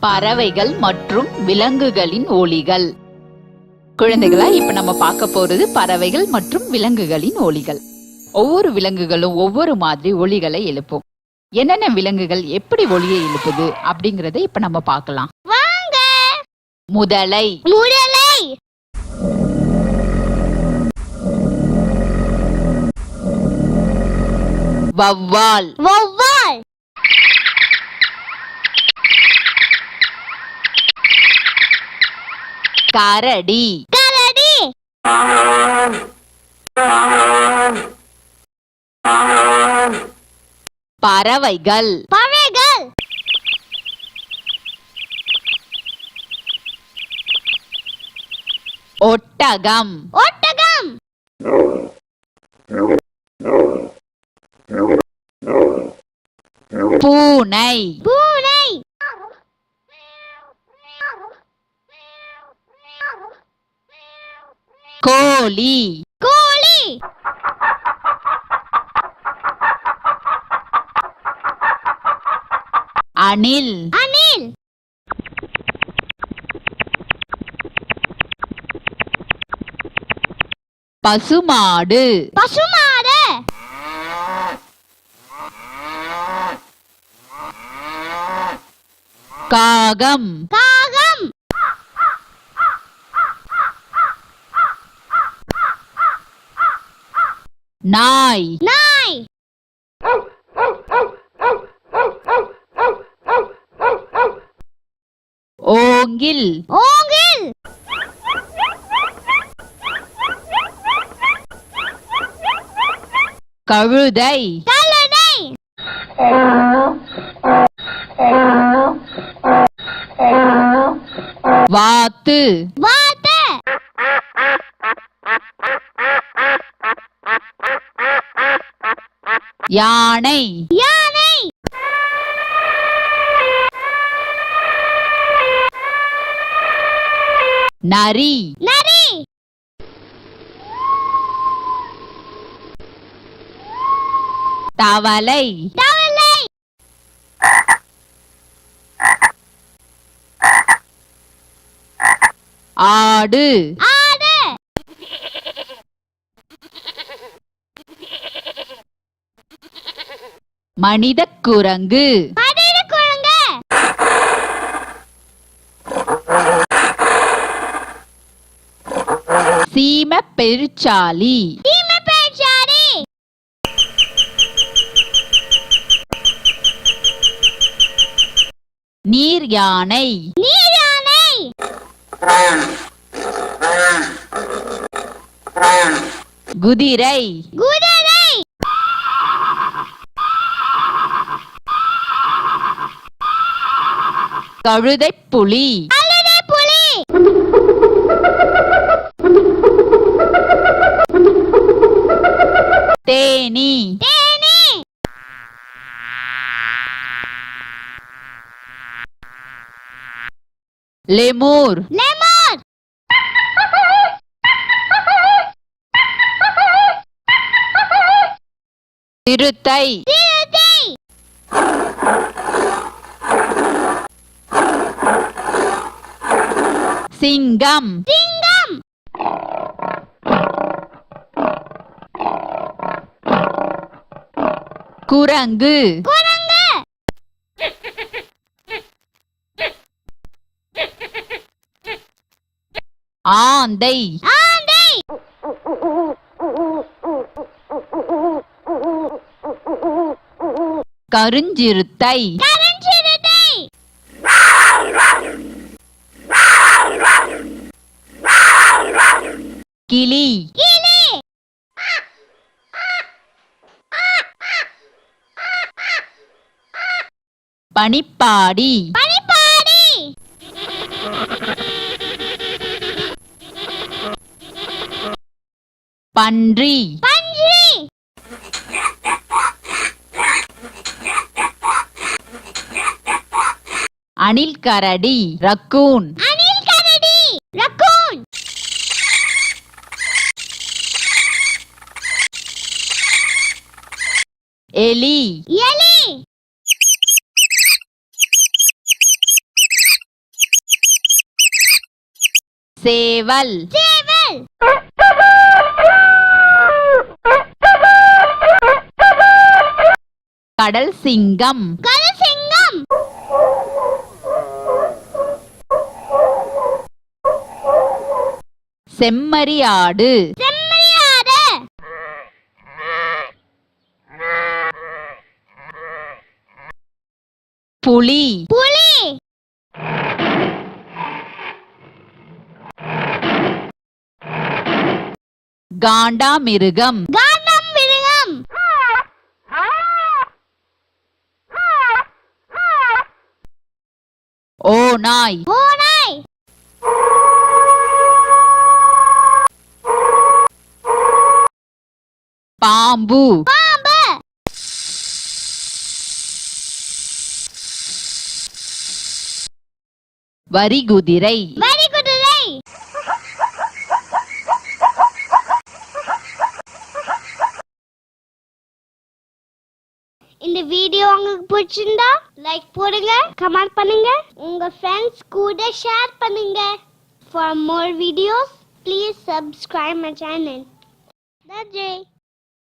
பறவைகள் மற்றும் விலங்குகளின் ஒலிகள். குழந்தைகளா, இப்ப நம்ம பார்க்க போறது பறவைகள் மற்றும் விலங்குகளின் ஒலிகள். ஒவ்வொரு விலங்குகளும் ஒவ்வொரு மாதிரி ஒலிகளை எழுப்பும். என்னென்ன விலங்குகள் எப்படி ஒலியை எழுப்புது அப்படிங்கறத இப்ப நம்ம பார்க்கலாம். வாங்க. முதலை. முதலை. வௌவால். வௌவால். கரடி. கரடி. பறவைகள். பறவைகள். ஒட்டகம். ஒட்டகம். பூனை. பூனை. கோழி. கோழி. அணில். அணில். பசுமாடு. பசுமாடு. காகம். காகம். நாய். நாய். ஓங்கில். ஓங்கில். கழுதை. கழுதை. வாத்து. வாத்து. யானை. யானை. நரி. நரி. தவளை. தவளை. ஆடு. ஆடு. மனிதக் குரங்கு. மனித குரங்கு. சீமப் பெருச்சாளி. சீமப்பேச்சாரி. நீர் யானை. நீர் யானை. குதிரை. குதிரை. கழுதைப் புலி. கழுதை புலி. தேனி. தேனி. லெமூர். லெமூர். சிறுத்தை. சிறுத்தை. சிங்கம். சிங்கம். குரங்கு. குரங்கு. ஆந்தை. ஆந்தை. கருஞ்சிறுத்தை. கருஞ்சிறுத்தை. கிளி. கிளி. பனிப்பாடி. பனிப்பாடி. பன்றி. பன்றி. அணில் கரடி. ரக்கூன். அணில் கரடி. ரக்கூன். எலி. எலி. சேவல். சேவல். கடல் சிங்கம். கடல் சிங்கம். செம்மறியாடு. செம்மறியாடு. புலி. புலி. காண்டாமிருகம். காண்டாமிருகம். ஓநாய். ஓநாய். பாம்பு. பாம்பு. வரிகுதிரை. வரிகுதிரை. இந்த வீடியோ உங்களுக்கு பிடிச்சிருந்தா லைக் போடுங்க, கமெண்ட் பண்ணுங்க, உங்க ஃப்ரெண்ட்ஸ் கூட ஷேர் பண்ணுங்க. For more videos, please subscribe my channel. That's it.